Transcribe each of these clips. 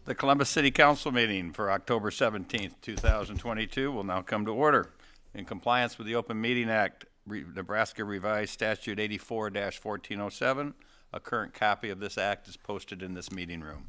The Columbus City Council meeting for October 17th, 2022 will now come to order. In compliance with the Open Meeting Act, Nebraska Revised Statute 84-1407, a current copy of this act is posted in this meeting room.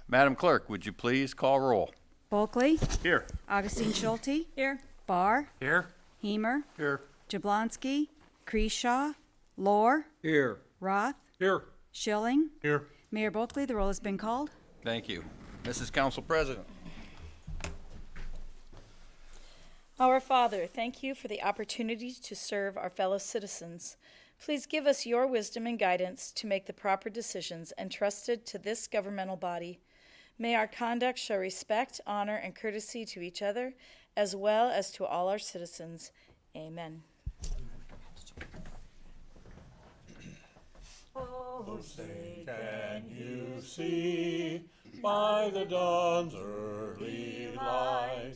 Madam Clerk, would you please call roll? Bulkley. Here. Augustine Schulte. Here. Barr. Here. Hemer. Here. Jablonski. Kreshaw. Lohr. Here. Roth. Here. Schilling. Here. Mayor Bulkley, the roll has been called. Thank you. Mrs. Council President. Our Father, thank you for the opportunity to serve our fellow citizens. Please give us your wisdom and guidance to make the proper decisions entrusted to this governmental body. May our conduct show respect, honor, and courtesy to each other, as well as to all our citizens. Amen. Oh, say, can you see by the dawn's early light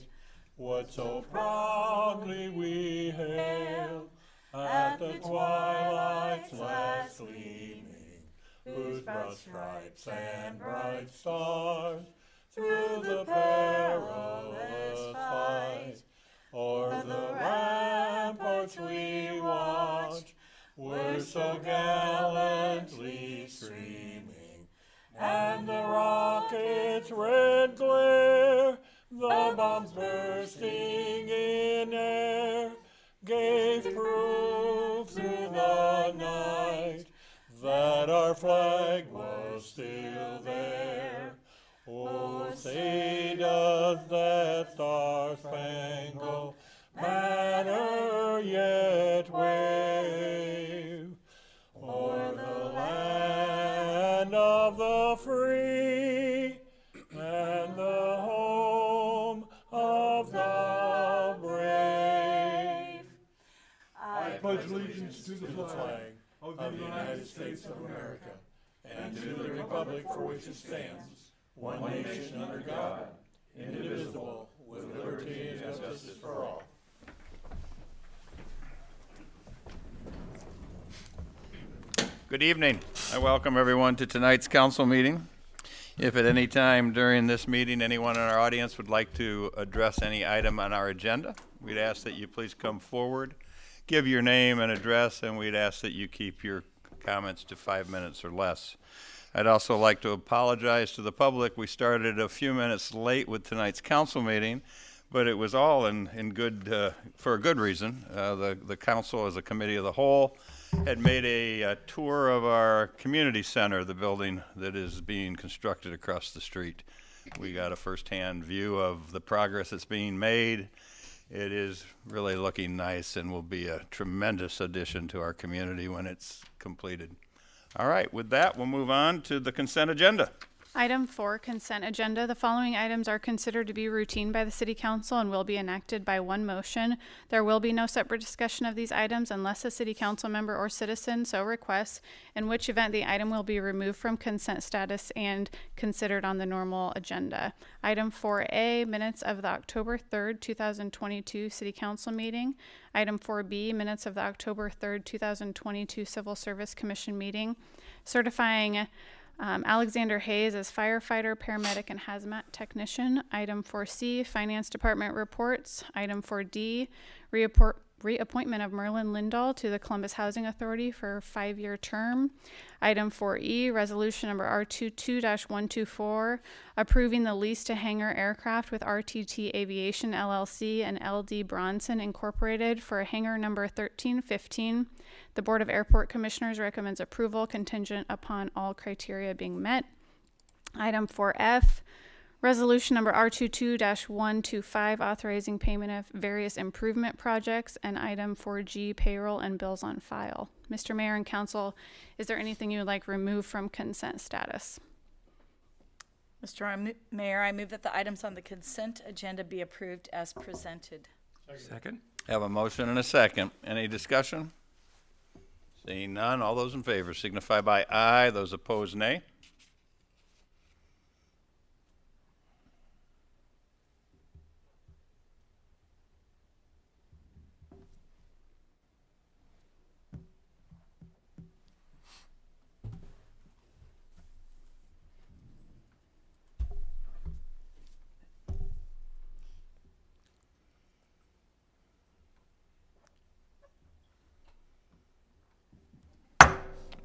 what so proudly we hail at the twilight's last gleaming, whose broad stripes and bright stars through the perilous fight o'er the ramparts we watch were so gallantly streaming, and the rocket's red glare, the bombs bursting in air, gave proof through the night that our flag was still there. Oh, say does that star-spangled banner yet wave o'er the land of the free and the home of the brave. I pledge allegiance to the flag of the United States of America and to the republic for which it stands, one nation under God, indivisible, with liberty and justice for all. Good evening. I welcome everyone to tonight's council meeting. If at any time during this meeting anyone in our audience would like to address any item on our agenda, we'd ask that you please come forward, give your name and address, and we'd ask that you keep your comments to 5 minutes or less. I'd also like to apologize to the public. We started a few minutes late with tonight's council meeting, but it was all for a good reason. The council, as a committee of the whole, had made a tour of our community center, the building that is being constructed across the street. We got a firsthand view of the progress that's being made. It is really looking nice and will be a tremendous addition to our community when it's completed. All right, with that, we'll move on to the consent agenda. Item 4, consent agenda. The following items are considered to be routine by the City Council and will be enacted by one motion. There will be no separate discussion of these items unless a City Council member or citizen so requests, in which event the item will be removed from consent status and considered on the normal agenda. Item 4A, minutes of the October 3rd, 2022 City Council meeting. Item 4B, minutes of the October 3rd, 2022 Civil Service Commission meeting. Certifying Alexander Hayes as firefighter, paramedic, and hazmat technician. Item 4C, Finance Department reports. Item 4D, reappointment of Merlin Lindahl to the Columbus Housing Authority for a 5-year term. Item 4E, resolution number R22-124, approving the lease to hangar aircraft with RTT Aviation LLC and LD Bronson Incorporated for hangar number 1315. The Board of Airport Commissioners recommends approval contingent upon all criteria being met. Item 4F, resolution number R22-125, authorizing payment of various improvement projects. And item 4G, payroll and bills on file. Mr. Mayor and Council, is there anything you would like removed from consent status? Mr. Mayor, I move that the items on the consent agenda be approved as presented. Second. Have a motion and a second. Any discussion? Seeing none, all those in favor signify by aye. Those opposed, nay.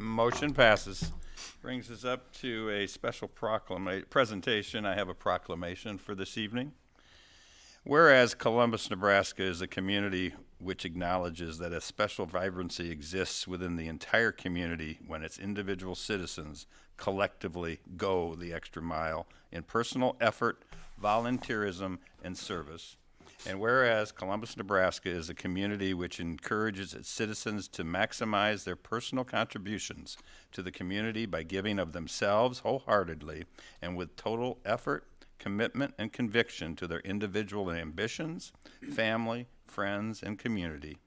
Motion passes. Brings us up to a special presentation. I have a proclamation for this evening. Whereas Columbus, Nebraska is a community which acknowledges that a special vibrancy exists within the entire community when its individual citizens collectively go the extra mile in personal effort, volunteerism, and service. And whereas Columbus, Nebraska is a community which encourages its citizens to maximize their personal contributions to the community by giving of themselves wholeheartedly and with total effort, commitment, and conviction to their individual ambitions, family, friends, and community.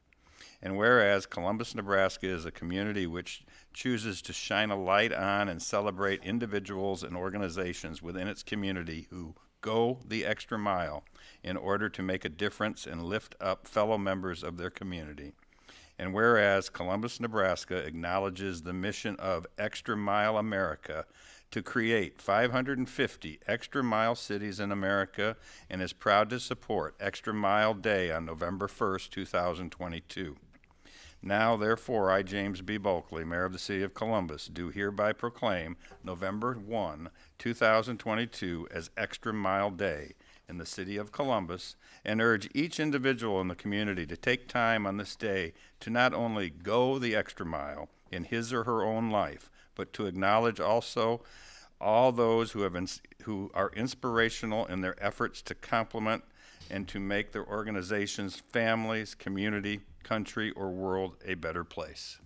And whereas Columbus, Nebraska is a community which chooses to shine a light on and celebrate individuals and organizations within its community who go the extra mile in order to make a difference and lift up fellow members of their community. And whereas Columbus, Nebraska acknowledges the mission of Extra Mile America to create 550 Extra Mile cities in America and is proud to support Extra Mile Day on November 1st, 2022. Now, therefore, I, James B. Bulkley, Mayor of the City of Columbus, do hereby proclaim November 1, 2022 as Extra Mile Day in the City of Columbus and urge each individual in the community to take time on this day to not only go the extra mile in his or her own life, but to acknowledge also all those who are inspirational in their efforts to complement and to make their organizations, families, community, country, or world a better place.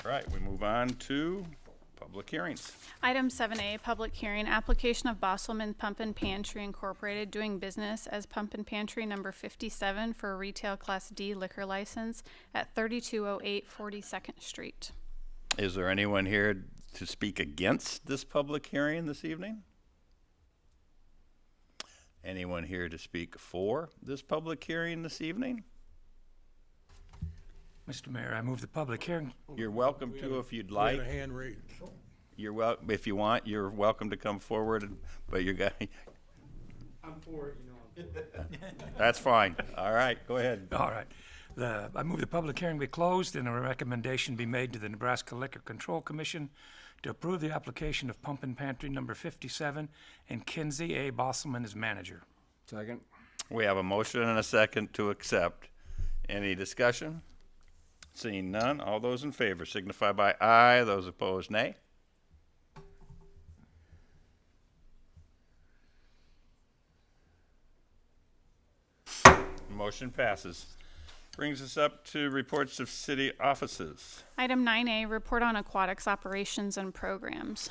All right, we move on to public hearings. Item 7A, public hearing, application of Bosselman Pump and Pantry Incorporated doing business as Pump and Pantry number 57 for a retail Class D liquor license at 3208 42nd Street. Is there anyone here to speak against this public hearing this evening? Anyone here to speak for this public hearing this evening? Mr. Mayor, I move the public hearing. You're welcome to if you'd We had like. a hand raised. If you want, you're welcome to come forward, but you're going. I'm for it, you know. That's fine. All right, go ahead. All right. I move the public hearing be closed and a recommendation be made to the Nebraska Liquor Control Commission to approve the application of Pump and Pantry number 57 and Kinsey A. Bosselman as manager. Second. We have a motion and a second to accept. Any discussion? Seeing none, all those in favor signify by aye. Those opposed, nay. Motion passes. Brings us up to reports of city offices. Item 9A, report on aquatics operations and programs.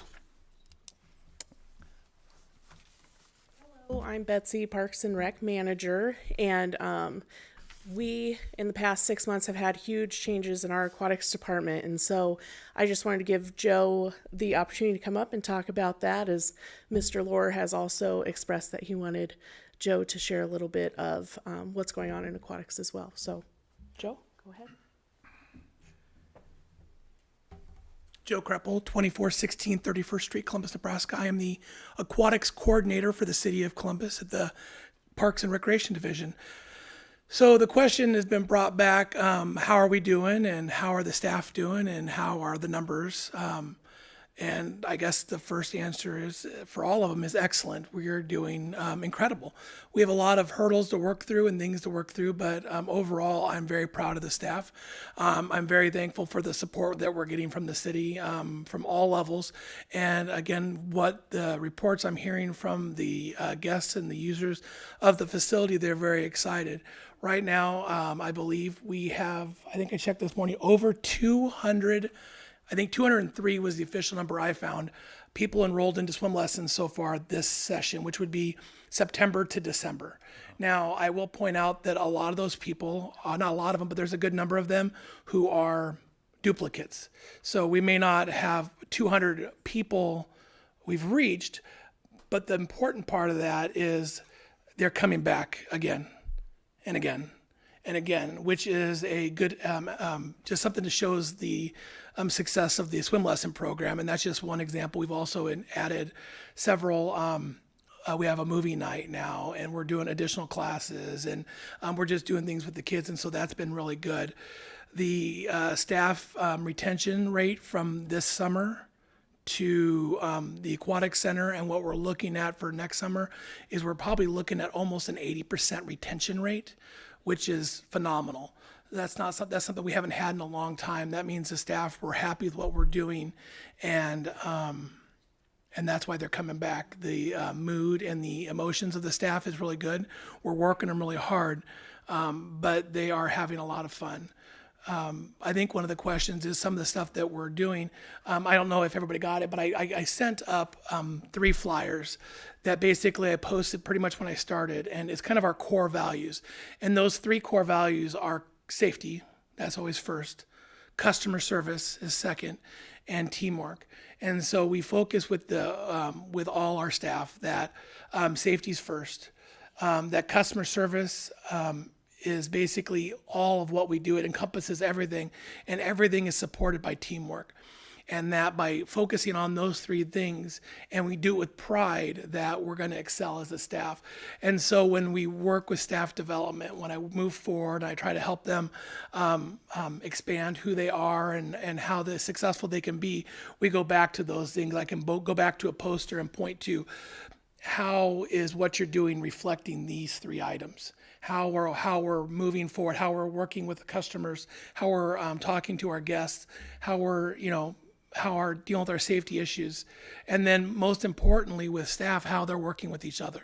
Hello, I'm Betsy, Parks and Rec Manager, and we, in the past 6 months, have had huge changes in our aquatics department, and so I just wanted to give Joe the opportunity to come up and talk about that, as Mr. Lohr has also expressed that he wanted Joe to share a little bit of what's going on in aquatics as well. So, Joe, go ahead. Joe Kreppel, 2416 31st Street, Columbus, Nebraska. I am the aquatics coordinator for the city of Columbus at the Parks and Recreation Division. So the question has been brought back, how are we doing and how are the staff doing and how are the numbers? And I guess the first answer is, for all of them, is excellent. We are doing incredible. We have a lot of hurdles to work through and things to work through, but overall, I'm very proud of the staff. I'm very thankful for the support that we're getting from the city, from all levels. And again, what the reports I'm hearing from the guests and the users of the facility, they're very excited. Right now, I believe we have, I think I checked this morning, over 200, I think 203 was the official number I found, people enrolled into swim lessons so far this session, which would be September to December. Now, I will point out that a lot of those people, not a lot of them, but there's a good number of them who are duplicates. So we may not have 200 people we've reached, but the important part of that is they're coming back again and again and again, which is a good, just something that shows the success of the swim lesson program. And that's just one example. We've also added several, we have a movie night now, and we're doing additional classes, and we're just doing things with the kids. And so that's been really good. the staff retention rate from this summer to the aquatic center, and what we're looking at for next summer is we're probably looking at almost an 80% retention rate, which is phenomenal. That's something we haven't had in a long time. That means the staff were happy with what we're doing, and that's why they're coming back. The mood and the emotions of the staff is really good. We're working them really hard, but they are having a lot of fun. I think one of the questions is some of the stuff that we're doing. I don't know if everybody got it, but I sent up 3 flyers that basically I posted pretty much when I started, and it's kind of our core values. And those 3 core values are safety, that's always first, customer service is second, and teamwork. And so we focus with all our staff that safety's first, that customer service is basically all of what we do. It encompasses everything, and everything is supported by teamwork. And that by focusing on those 3 things, and we do it with pride, that we're going to excel as a staff. And so when we work with staff development, when I move forward, I try to help them expand who they are and how successful they can be, we go back to those things. I can go back to a poster and point to how is what you're doing reflecting these 3 items. How we're moving forward, how we're working with the customers, how we're talking to our guests, how we're dealing with our safety issues, and then most importantly with staff, how they're working with each other.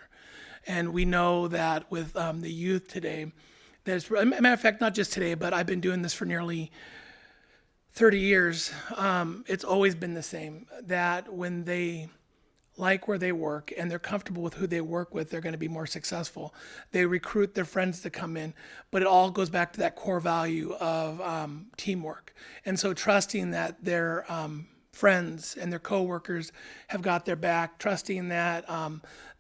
And we know that with the youth today, there's, a matter of fact, not just today, but I've been doing this for nearly 30 years. It's always been the same, that when they like where they work and they're comfortable with who they work with, they're going to be more successful. They recruit their friends to come in, but it all goes back to that core value of teamwork. And so trusting that their friends and their coworkers have got their back, trusting that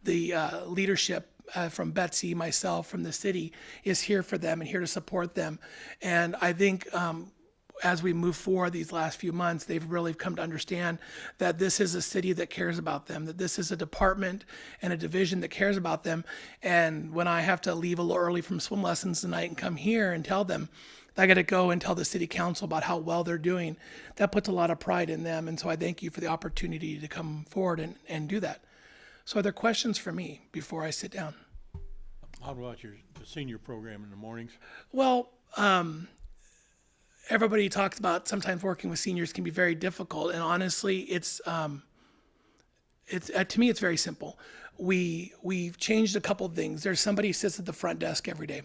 the leadership from Betsy, myself, from the city is here for them and here to support them. And I think as we move forward these last few months, they've really come to understand that this is a city that cares about them, that this is a department and a division that cares about them. And when I have to leave a little early from swim lessons tonight and come here and tell them, I got to go and tell the city council about how well they're doing, that puts a lot of pride in them. And so I thank you for the opportunity to come forward and do that. So are there questions for me before I sit down? How about the senior program in the mornings? Well, everybody talks about sometimes working with seniors can be very difficult, and honestly, it's to me it's very simple. We've changed a couple of things. There's somebody who sits at the front desk every day,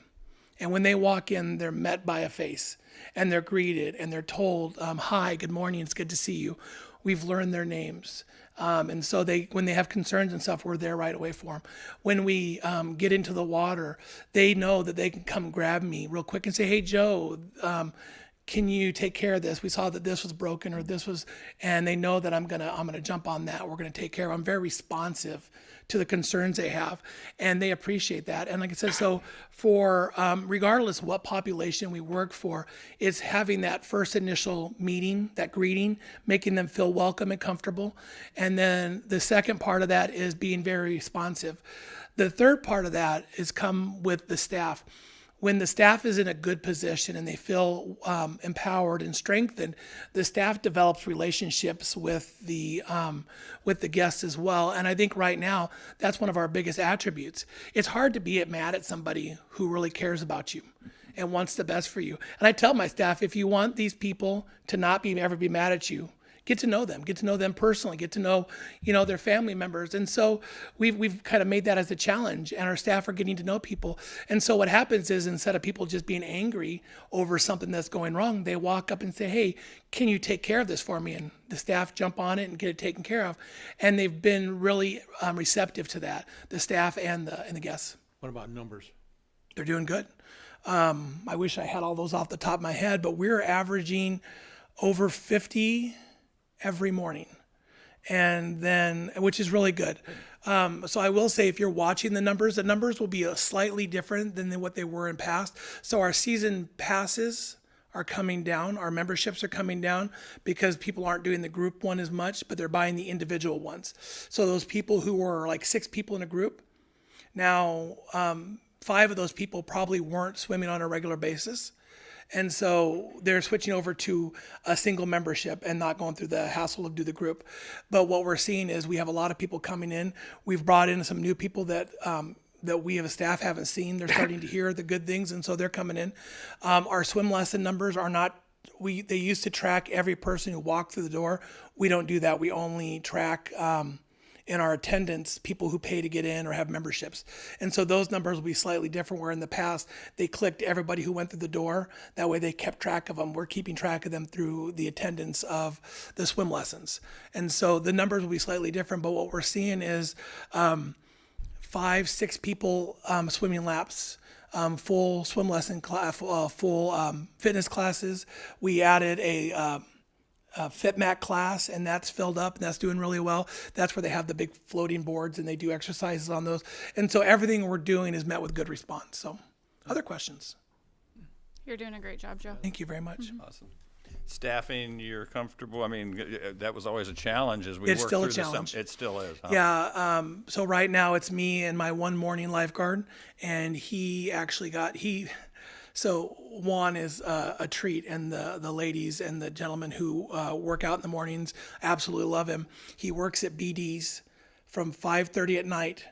and when they walk in, they're met by a face, and they're greeted, and they're told, "Hi, good morning, it's good to see you." We've learned their names. And so when they have concerns and stuff, we're there right away for them. When we get into the water, they know that they can come grab me real quick and say, "Hey, Joe, can you take care of this? We saw that this was broken or this was," and they know that I'm gonna jump on that. We're gonna take care of. I'm very responsive to the concerns they have, and they appreciate that. And like I said, so for regardless of what population we work for, it's having that first initial meeting, that greeting, making them feel welcome and comfortable. And then the second part of that is being very responsive. The third part of that is come with the staff. When the staff is in a good position and they feel empowered and strengthened, the staff develops relationships with the guests as well. And I think right now that's one of our biggest attributes. It's hard to be mad at somebody who really cares about you and wants the best for you. And I tell my staff, if you want these people to not ever be mad at you, get to know them personally, get to know, their family members. And so we've kind of made that as a challenge, and our staff are getting to know people. And so what happens is, instead of people just being angry over something that's going wrong, they walk up and say, "Hey, can you take care of this for me?" And the staff jump on it and get it taken care of. And they've been really receptive to that, the staff and the guests. What about numbers? They're doing good. I wish I had all those off the top of my head, but we're averaging over 50 every morning, and then, which is really good. So I will say, if you're watching the numbers will be slightly different than what they were in past. So our season passes are coming down, our memberships are coming down because people aren't doing the group one as much, but they're buying the individual ones. So those people who were like 6 people in a group, now 5 of those people probably weren't swimming on a regular basis. And so they're switching over to a single membership and not going through the hassle of do the group. But what we're seeing is we have a lot of people coming in. We've brought in some new people that we as a staff haven't seen. They're starting to hear the good things, and so they're coming in. Our swim lesson numbers are not. They used to track every person who walked through the door. We don't do that. We only track in our attendance people who pay to get in or have memberships. And so those numbers will be slightly different, where in the past they clicked everybody who went through the door. That way they kept track of them. We're keeping track of them through the attendance of the swim lessons. And so the numbers will be slightly different, but what we're seeing is 5-6 people swimming laps, full swim lesson class, full fitness classes. We added a FitMat class, and that's filled up, and that's doing really well. That's where they have the big floating boards, and they do exercises on those. And so everything we're doing is met with good response. So, other questions? You're doing a great job, Joe. Thank you very much. Awesome. Staffing, you're comfortable? I mean, that was always a challenge as we It's worked still a through the challenge. It still is, huh? Yeah. So right now it's me and my one morning lifeguard, and he actually so Juan is a treat, and the ladies and the gentlemen who work out in the mornings absolutely love him. He works at BD's from 5:30 at night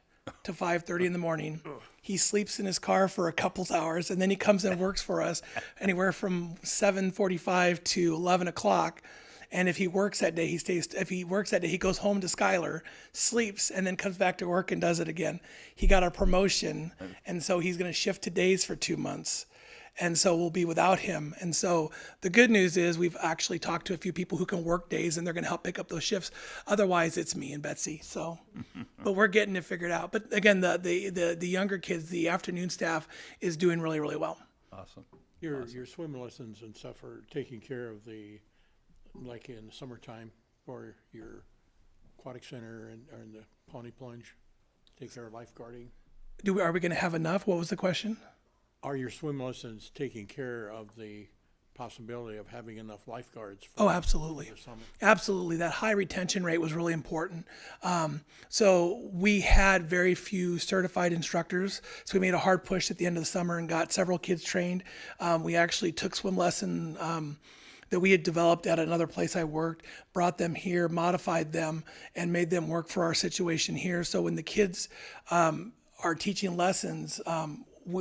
to 5:30 in the morning. He sleeps in his car for a couple hours, and then he comes and works for us anywhere from 7:45 to 11 o'clock. And if he works that day, he goes home to Skylar, sleeps, and then comes back to work and does it again. He got a promotion, and so he's going to shift to days for 2 months. And so we'll be without him. And so the good news is we've actually talked to a few people who can work days, and they're going to help pick up those shifts. Otherwise, it's me and Betsy. So, but we're getting it figured out. But again, the younger kids, the afternoon staff is doing really, really well. Awesome. Your swim lessons and stuff are taking care of like in the summertime for your aquatic center and the pony plunge, take care of lifeguarding. Are we going to have enough? What was the question? Are your swim lessons taking care of the possibility of having enough lifeguards? Oh, absolutely. For the summer? Absolutely. That high retention rate was really important. So we had very few certified instructors. So we made a hard push at the end of the summer and got several kids trained. We actually took swim lesson that we had developed at another place I worked, brought them here, modified them, and made them work for our situation here. So when the kids are teaching lessons,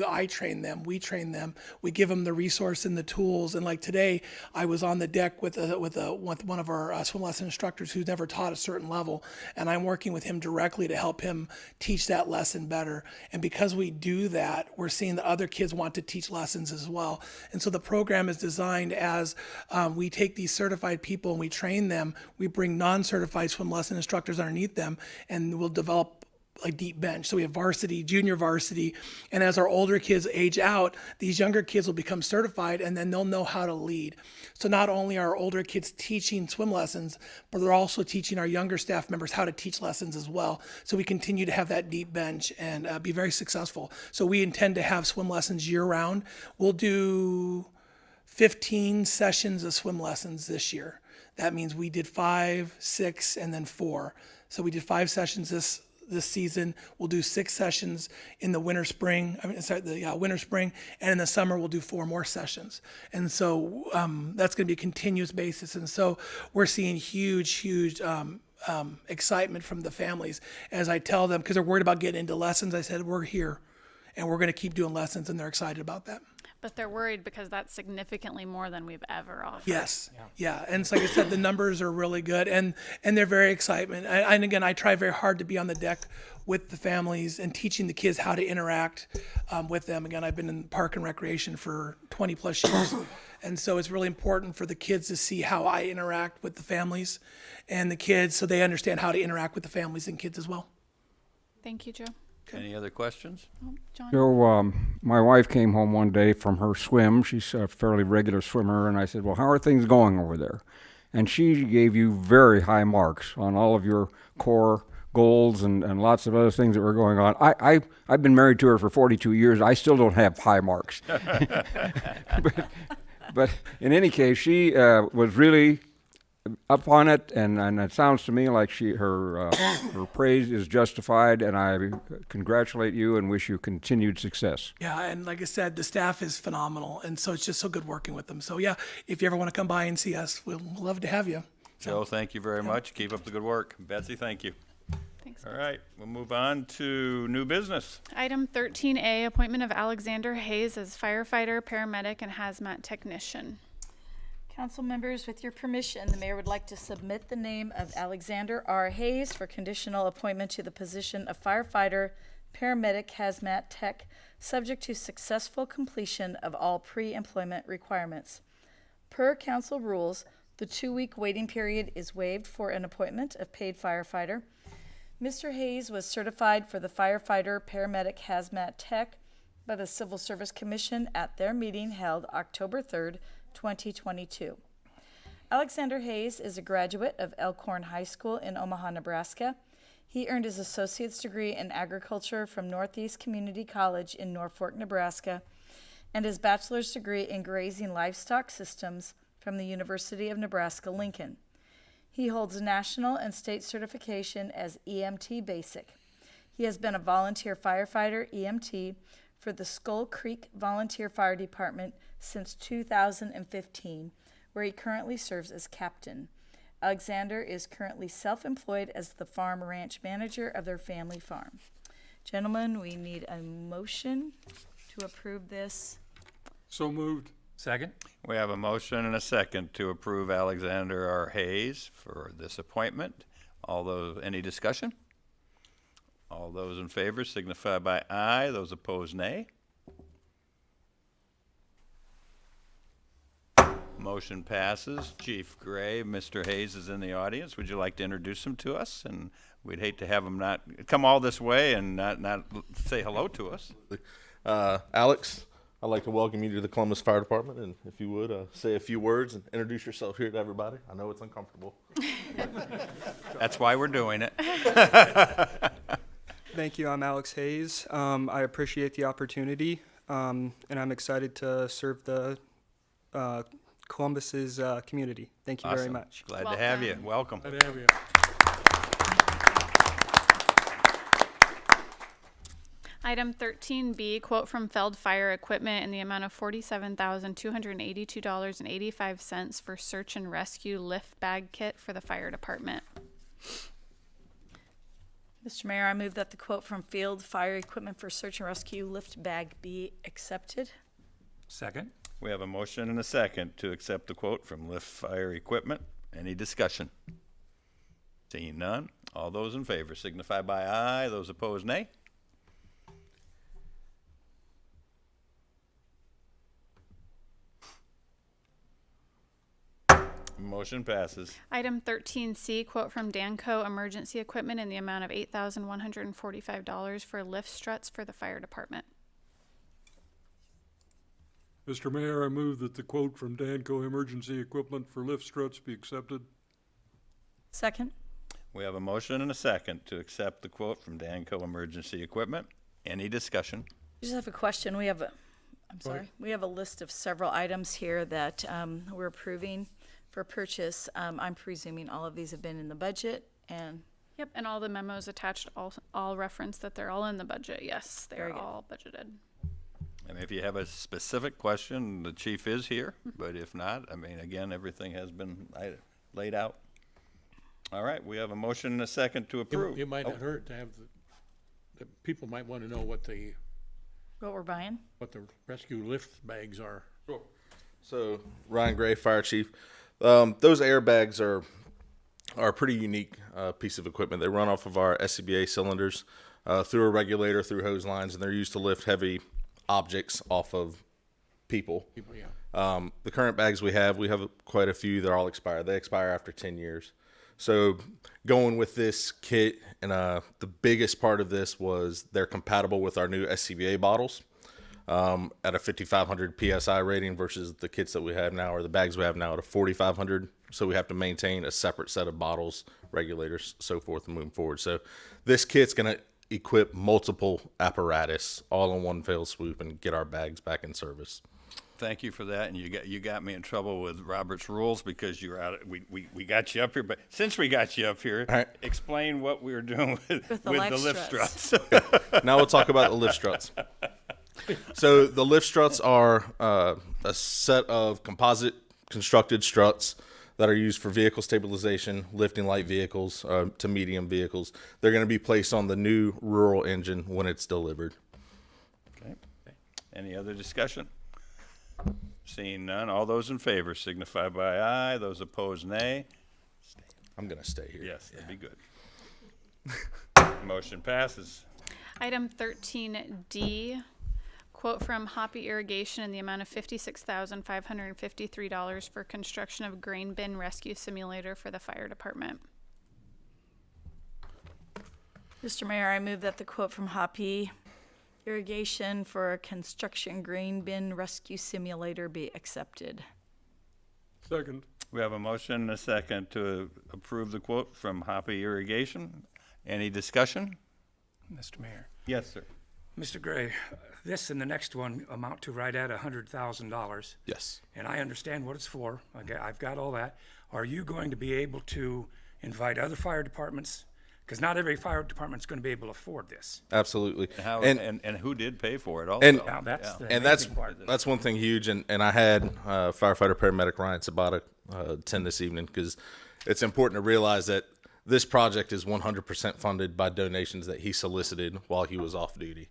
I train them, we train them, we give them the resource and the tools. And like today, I was on the deck with one of our swim lesson instructors who's never taught a certain level, and I'm working with him directly to help him teach that lesson better. And because we do that, we're seeing that other kids want to teach lessons as well. And so the program is designed as we take these certified people and we train them, we bring non-certified swim lesson instructors underneath them, and we'll develop a deep bench. So we have varsity, junior varsity, and as our older kids age out, these younger kids will become certified, and then they'll know how to lead. So not only are our older kids teaching swim lessons, but they're also teaching our younger staff members how to teach lessons as well. So we continue to have that deep bench and be very successful. So we intend to have swim lessons year round. We'll do 15 sessions of swim lessons this year. That means we did 5, 6, and then 4. So we did 5 sessions this season. We'll do 6 sessions in the winter spring, and in the summer we'll do 4 more sessions. And so that's going to be a continuous basis. And so we're seeing huge excitement from the families as I tell them, because they're worried about getting into lessons. I said, we're here and we're going to keep doing lessons, and they're excited about that. But they're worried because that's significantly more than we've ever offered. Yes. Yeah. And so like I said, the numbers are really good, and they're very excitement. And again, I try very hard to be on the deck with the families and teaching the kids how to interact with them. Again, I've been in park and recreation for 20 plus years. And so it's really important for the kids to see how I interact with the families and the kids, so they understand how to interact with the families and kids as well. Thank you, Joe. Any other questions? Oh, John? So, my wife came home one day from her swim. She's a fairly regular swimmer, and I said, well, how are things going over there? And she gave you very high marks on all of your core goals and lots of other things that were going on. I've been married to her for 42 years. I still don't have high marks. But in any case, she was really up on it, and it sounds to me like her praise is justified, and I congratulate you and wish you continued success. Yeah, and like I said, the staff is phenomenal, and so it's just so good working with them. So yeah, if you ever want to come by and see us, we'll love to have you. Joe, thank you very much. Keep up the good work. Betsy, thank you. Thanks. All right, we'll move on to new business. Item 13A, appointment of Alexander Hayes as firefighter, paramedic, and hazmat technician. Council members, with your permission, the mayor would like to submit the name of Alexander R. Hayes for conditional appointment to the position of firefighter, paramedic, hazmat tech, subject to successful completion of all pre-employment requirements. Per council rules, the 2-week waiting period is waived for an appointment of paid firefighter. Mr. Hayes was certified for the firefighter, paramedic, hazmat tech by the Civil Service Commission at their meeting held October 3rd, 2022. Alexander Hayes is a graduate of Elkhorn High School in Omaha, Nebraska. He earned his associate's degree in agriculture from Northeast Community College in Norfolk, Nebraska, and his bachelor's degree in grazing livestock systems from the University of Nebraska-Lincoln. He holds national and state certification as EMT Basic. He has been a volunteer firefighter, EMT, for the Skull Creek Volunteer Fire Department since 2015, where he currently serves as captain. Alexander is currently self-employed as the farm ranch manager of their family farm. Gentlemen, we need a motion to approve this. So moved. Second? We have a motion and a second to approve Alexander R. Hayes for this appointment. Any discussion? All those in favor signify by aye. Those opposed, nay. Motion passes. Chief Gray, Mr. Hayes is in the audience. Would you like to introduce him to us? And we'd hate to have him not come all this way and not say hello to us. Alex, I'd like to welcome you to the Columbus Fire Department, and if you would, say a few words and introduce yourself here to everybody. I know it's uncomfortable. That's why we're doing it. Thank you. I'm Alex Hayes. I appreciate the opportunity, and I'm excited to serve the Columbus's community. Thank you very Awesome. much. Glad to have you. Welcome. Glad to have you. Item 13B, quote from Feld Fire Equipment in the amount of $47,282.85 for search and rescue lift bag kit for the fire department. Mr. Mayor, I move that the quote from Field Fire Equipment for Search and Rescue lift bag be accepted. Second? We have a motion and a second to accept the quote from Lift Fire Equipment. Any discussion? Seeing none, all those in favor signify by aye. Those opposed, nay. Motion passes. Item 13C, quote from Danco Emergency Equipment in the amount of $8,145 for lift struts for the fire department. Mr. Mayor, I move that the quote from Danco Emergency Equipment for lift struts be accepted. Second. We have a motion and a second to accept the quote from Danco Emergency Equipment. Any discussion? I just have a question. We have a list of several items here that we're approving for purchase. I'm presuming all of these have been in the budget and Yep, and all the memos attached all reference that they're all in the budget. Yes, they're Very good. all budgeted. And if you have a specific question, the chief is here, but if not, I mean, again, everything has been laid out. All right, we have a motion and a second to approve. It might not hurt to have the people might want to know what the what we're buying. rescue lift bags are. So, Ryan Gray, Fire Chief. Those airbags are a pretty unique piece of equipment. They run off of our SCBA cylinders through a regulator, through hose lines, and they're used to lift heavy objects off of people. Yeah. The current bags we have quite a few. They're all expired. They expire after 10 years. So going with this kit, and the biggest part of this was they're compatible with our new SCBA bottles at a 5,500 PSI rating versus the kits that we have now, or the bags we have now, at a 4,500. So we have to maintain a separate set of bottles, regulators, so forth, and moving forward. So this kit's going to equip multiple apparatus all in one fell swoop and get our bags back in service. thank you for that, and you got me in trouble with Robert's rules because you're out. We got you up here, but since we got you up here, All right. explain what we were doing with the the life lift struts. struts. Now we'll talk about the lift struts. So the lift struts are a set of composite constructed struts that are used for vehicle stabilization, lifting light vehicles to medium vehicles. They're going to be placed on the new rural engine when it's delivered. Okay. Any other discussion? Seeing none, all those in favor signify by aye. Those opposed, nay. I'm going to stay here. Yes, that'd be good. Motion passes. Item 13D, quote from Hoppy Irrigation in the amount of $56,553 for construction of grain bin rescue simulator for the fire department. Mr. Mayor, I move that the quote from Hoppy Irrigation for a construction grain bin rescue simulator be accepted. Second. We have a motion and a second to approve the quote from Hoppy Irrigation. Any discussion? Mr. Mayor. Yes, sir. Mr. Gray, this and the next one amount to right at $100,000. Yes. And I understand what it's for. I've got all that. Are you going to be able to invite other fire departments? Because not every fire department's going to be able to afford this. Absolutely. And who did pay for it also? And- Now, that's Yeah. the And that's amazing part. that's one thing huge. And I had firefighter paramedic Ryan Sabata attend this evening because it's important to realize that this project is 100% funded by donations that he solicited while he was off duty.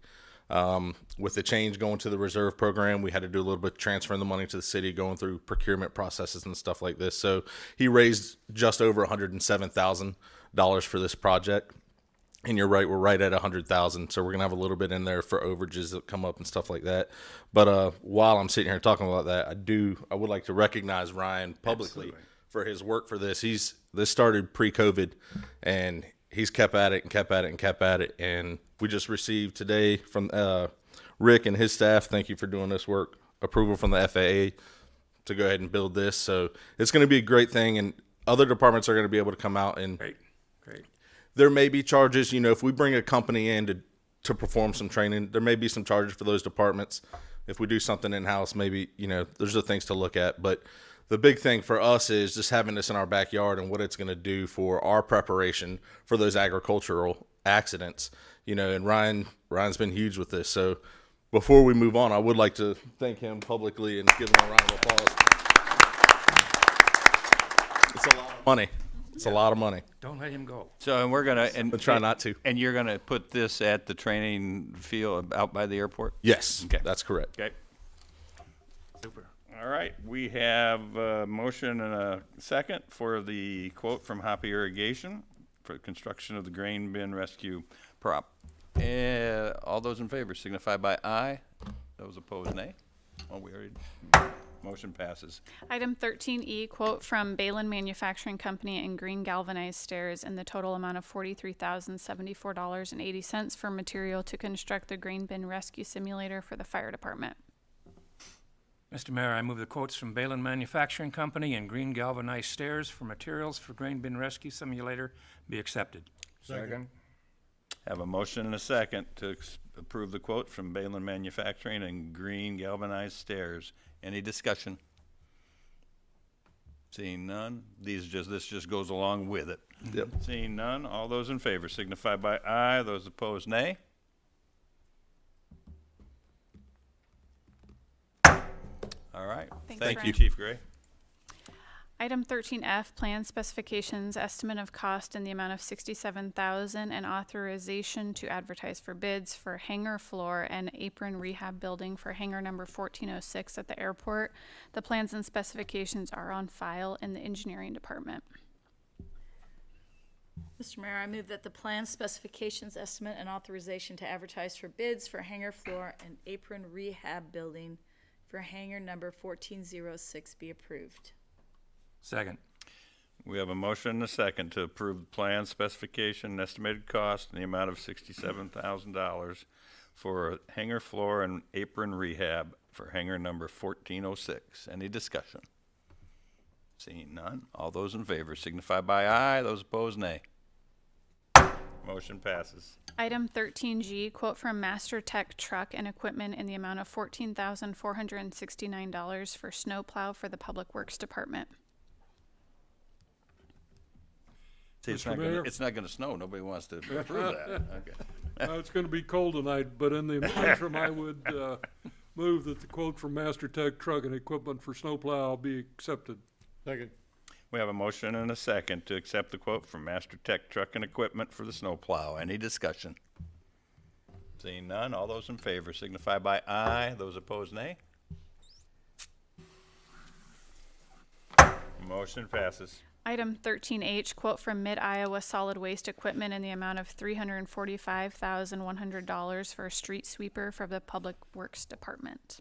With the change going to the reserve program, we had to do a little bit transferring the money to the city, going through procurement processes and stuff like this. So he raised just over $107,000 for this project. And you're right, we're right at 100,000. So we're gonna have a little bit in there for overages that come up and stuff like that. But while I'm sitting here talking about that, I would like to recognize Ryan publicly Absolutely. for his work for this. This started pre-COVID, and he's kept at it and kept at it and kept at it. And we just received today from Rick and his staff, thank you for doing this work, approval from the FAA to go ahead and build this. So it's going to be a great thing, and other departments are going to be able to come out and Great, great. there may be charges, if we bring a company in to perform some training, there may be some charges for those departments. If we do something in-house, maybe, there's the things to look at. But the big thing for us is just having this in our backyard and what it's going to do for our preparation for those agricultural accidents. And Ryan's been huge with this. So before we move on, I would like to thank him publicly and give him a round of applause. It's a lot of money. It's a lot of money. Don't let him go. So, and we're gonna, and But try not to. And you're gonna put this at the training field out by the airport? Yes, Okay. that's correct. Okay. Super. All right, we have a motion and a second for the quote from Hoppy Irrigation for construction of the grain bin rescue prop. All those in favor signify by aye. Those opposed, nay. Oh, we already, motion passes. Item 13E, quote from Balin Manufacturing Company and Green Galvanized Stairs in the total amount of $43,074.80 for material to construct the grain bin rescue simulator for the fire department. Mr. Mayor, I move the quotes from Balin Manufacturing Company and Green Galvanized Stairs for materials for grain bin rescue simulator be accepted. Second. Have a motion and a second to approve the quote from Balin Manufacturing and Green Galvanized Stairs. Any discussion? Seeing none, this just goes along with it. Yep. Seeing none, all those in favor signify by aye. Those opposed, nay. All right. Thanks, Thank you, Brian. Chief Gray. Item 13F, plan specifications, estimate of cost in the amount of $67,000 and authorization to advertise for bids for hangar floor and apron rehab building for hangar number 1406 at the airport. The plans and specifications are on file in the engineering department. Mr. Mayor, I move that the plan specifications, estimate, and authorization to advertise for bids for hangar floor and apron rehab building for hangar number 1406 be approved. Second. We have a motion and a second to approve the plan specification and estimated cost in the amount of $67,000 for hangar floor and apron rehab for hangar number 1406. Any discussion? Seeing none, all those in favor signify by aye. Those opposed, nay. Motion Motion passes. Item 13G, quote from Master Tech Truck and Equipment in the amount of $14,469 for snowplow for the Public Works Department. See, Mr. Mayor? it's not gonna snow. Nobody wants to approve that. Okay. It's gonna be cold tonight, but in the interim, I would, move that the quote from Master Tech Truck and Equipment for snowplow be accepted. Second. We have a motion and a second to accept the quote from Master Tech Truck and Equipment for the snowplow. Any discussion? Seeing none, all those in favor signify by aye. Those opposed, nay. Motion passes. Item 13H, quote from Mid-Iowa Solid Waste Equipment in the amount of $345,100 for a street sweeper for the Public Works Department.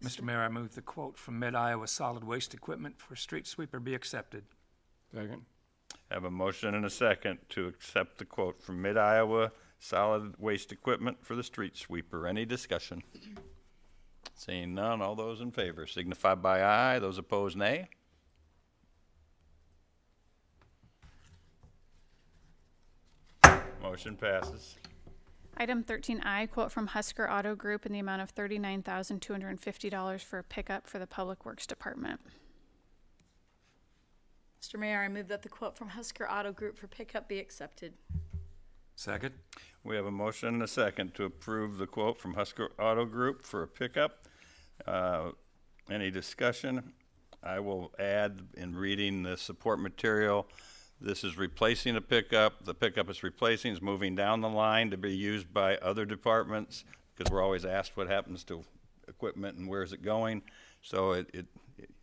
Mr. Mayor, I move the quote from Mid-Iowa Solid Waste Equipment for street sweeper be accepted. Second. Have a motion and a second to accept the quote from Mid-Iowa Solid Waste Equipment for the street sweeper. Any discussion? Seeing none, all those in favor signify by aye. Those opposed, nay. Motion passes. Item 13I, quote from Husker Auto Group in the amount of $39,250 for a pickup for the Public Works Department. Mr. Mayor, I move that the quote from Husker Auto Group for pickup be accepted. Second. We have a motion and a second to approve the quote from Husker Auto Group for a pickup. Any discussion? I will add in reading the support material, this is replacing a pickup. The pickup it's replacing is moving down the line to be used by other departments, because we're always asked what happens to equipment and where's it going. So you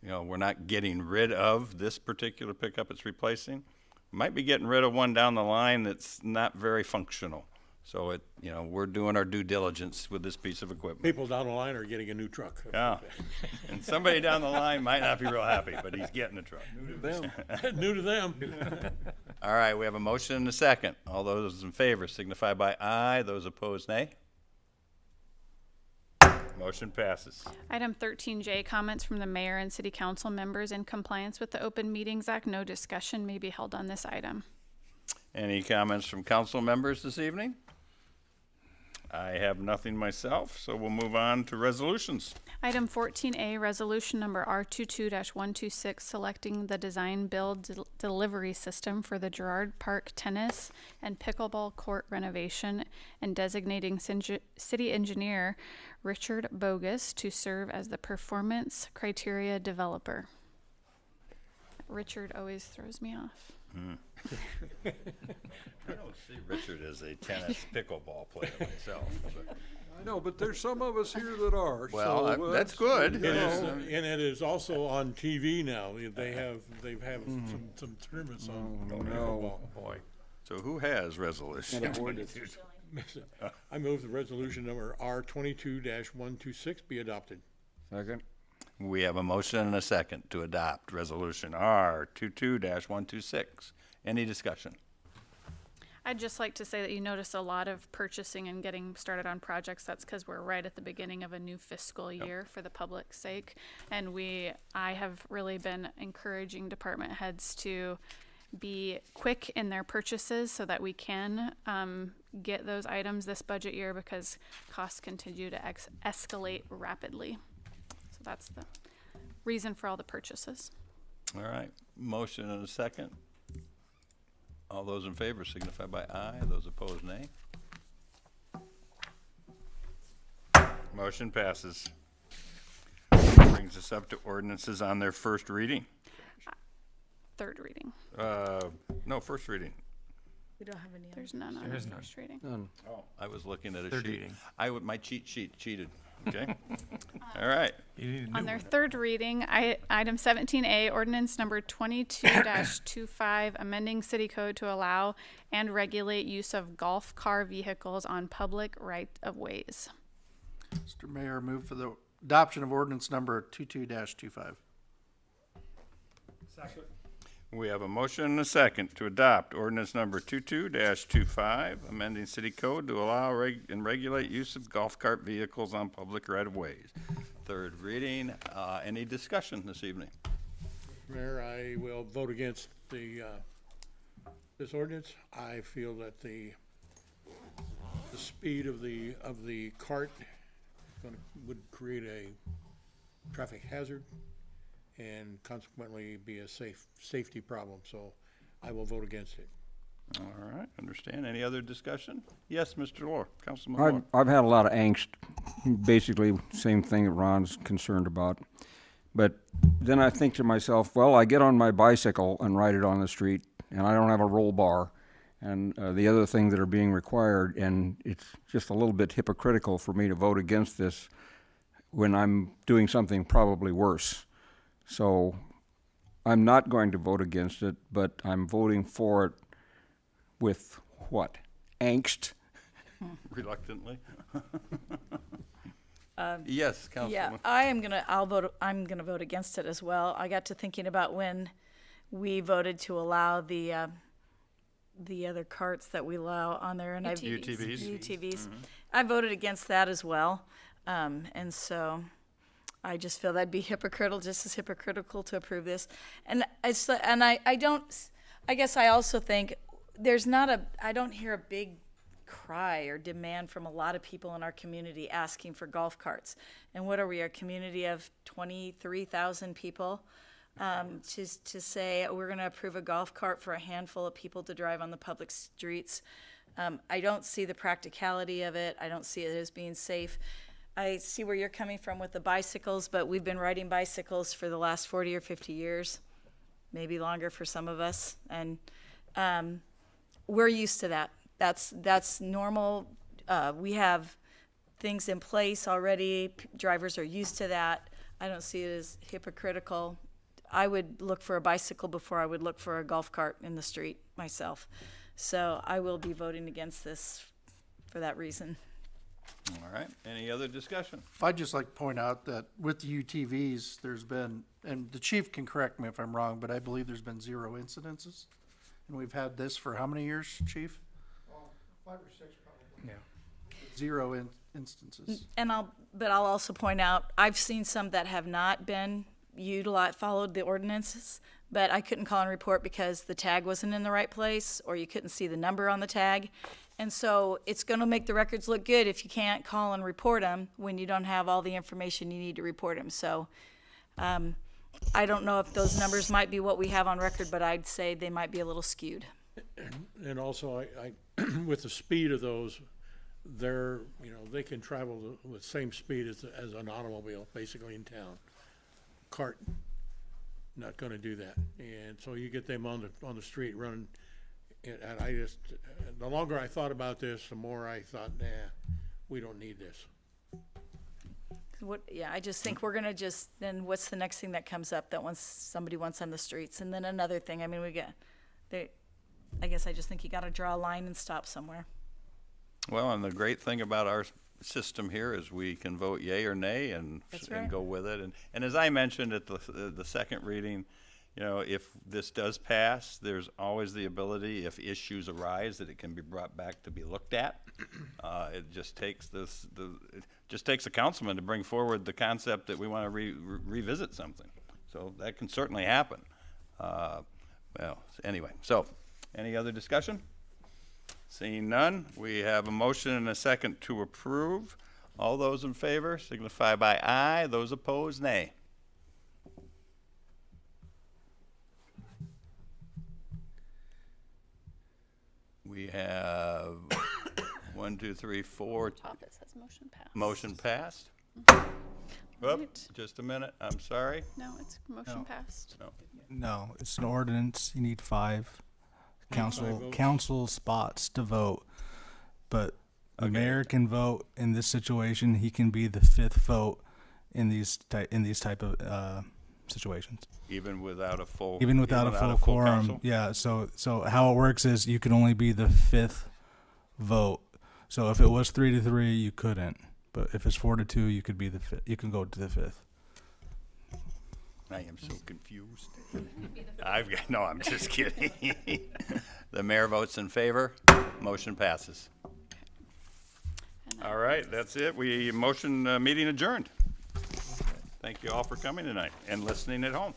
know, we're not getting rid of this particular pickup it's replacing. Might be getting rid of one down the line that's not very functional. So you know, we're doing our due diligence with this piece of equipment. People down the line are getting a new truck. Yeah, and somebody down the line might not be real happy, but he's getting a truck. New to them. All right, we have a motion and a second. All those in favor signify by aye. Those opposed, nay. Motion passes. Item 13J, comments from the mayor and city council members. In compliance with the Open Meetings Act, no discussion may be held on this item. Any comments from council members this evening? I have nothing myself, so we'll move on to resolutions. Item 14A, resolution number R22-126, selecting the design build delivery system for the Girard Park tennis and pickleball court renovation and designating city engineer Richard Bogus to serve as the performance criteria developer. Richard always throws me off. I don't see Richard as a tennis pickleball player myself. But. I know, but there's some of us here that are. Well, so, that's good. You know, and it is also on TV now. They've had some tournaments on pickleball. Boy. So who has resolution? I move the resolution number R22-126 be adopted. Second. We have a motion and a second to adopt resolution R22-126. Any discussion? I'd just like to say that you notice a lot of purchasing and getting started on projects. That's because we're right at the beginning of a new fiscal year for the public's sake. And I have really been encouraging department heads to be quick in their purchases so that we can get those items this budget year, because costs continue to escalate rapidly. So that's the reason for all the purchases. All right. Motion and a second. All those in favor signify by aye. Those opposed, nay. Motion passes. Brings us up to ordinances on their first reading. Third reading. No, first reading. We don't have any. There's none on There the is none. first reading. Oh, I was looking at a Third sheet. reading. My cheat sheet cheated. Okay. All right. You need a On new their one. third reading, item 17A, ordinance number 22-25, amending city code to allow and regulate use of golf car vehicles on public right-of-ways. Mr. Mayor, move for the adoption of ordinance number 22-25. We have a motion and a second to adopt ordinance number 22-25, amending city code to allow and regulate use of golf cart vehicles on public right-of-ways. Third reading. Any discussion this evening? Mayor, I will vote against the this ordinance. I feel that the speed of the cart would create a traffic hazard and consequently be a safety problem, so I will vote against it. All right, understand. Any other discussion? Yes, Mr. Lohr, Councilman Lohr. I've had a lot of angst, basically same thing that Ron's concerned about. But then I think to myself, well, I get on my bicycle and ride it on the street, and I don't have a roll bar, and the other things that are being required, and it's just a little bit hypocritical for me to vote against this when I'm doing something probably worse. So I'm not going to vote against it, but I'm voting for it with what? Angst? Reluctantly. Yes, Yeah, Councilman. I'm gonna vote against it as well. I got to thinking about when we voted to allow the other carts that we allow on there, and UTVs. UTVs. I voted against that as well, and so I just feel that'd be hypocritical, just as hypocritical to approve this. And I guess I also think I don't hear a big cry or demand from a lot of people in our community asking for golf carts. And what are we, a community of 23,000 people? To say we're going to approve a golf cart for a handful of people to drive on the public streets. I don't see the practicality of it. I don't see it as being safe. I see where you're coming from with the bicycles, but we've been riding bicycles for the last 40 or 50 years, maybe longer for some of us. And we're used to that. That's normal. We have things in place already. Drivers are used to that. I don't see it as hypocritical. I would look for a bicycle before I would look for a golf cart in the street myself. So I will be voting against this for that reason. All right, any other discussion? I'd just like to point out that with the UTVs, there's been, and the chief can correct me if I'm wrong, but I believe there's been 0 incidences. And we've had this for how many years, chief? 5 or 6 probably. Yeah. 0 instances. And I'll also point out, I've seen some that have not been followed the ordinances, but I couldn't call and report because the tag wasn't in the right place, or you couldn't see the number on the tag. And so it's gonna make the records look good if you can't call and report them when you don't have all the information you need to report them. So, I don't know if those numbers might be what we have on record, but I'd say they might be a little skewed. And also, I with the speed of those, they can travel with same speed as an automobile, basically in town. Cart, not gonna do that. And so you get them on the street running, and the longer I thought about this, the more I thought, nah, we don't need this. I just think we're gonna then what's the next thing that comes up that somebody wants on the streets? And then another thing, I mean, I guess I just think you gotta draw a line and stop somewhere. Well, and the great thing about our system here is we can vote yay or nay and right. go with it. And as I mentioned at the second reading, if this does pass, there's always the ability, if issues arise, that it can be brought back to be looked at. It just takes a councilman to bring forward the concept that we want to revisit something. So that can certainly happen. Anyway, so any other discussion? Seeing none, we have a motion and a second to approve. All those in favor signify by aye. Those opposed, nay. We have 1, 2, 3, 4. Top it says motion passed. Motion passed. Whoop, Right. just a minute. I'm sorry. No, it's motion passed. No, it's an ordinance. You need 5 votes. council spots to vote. But the Okay. mayor can vote in this situation. He can be the 5th vote in these type of situations. Even without a full. Even without a full quorum. council? Yeah. So how it works is you can only be the 5th vote. So if it was 3-3, you couldn't. But if it's 4-2, you could be the 5th. You can go to the 5th. I am so confused. No, I'm just kidding. The mayor votes in favor. Motion passes. All right, that's it. Meeting adjourned. Thank you all for coming tonight and listening at home.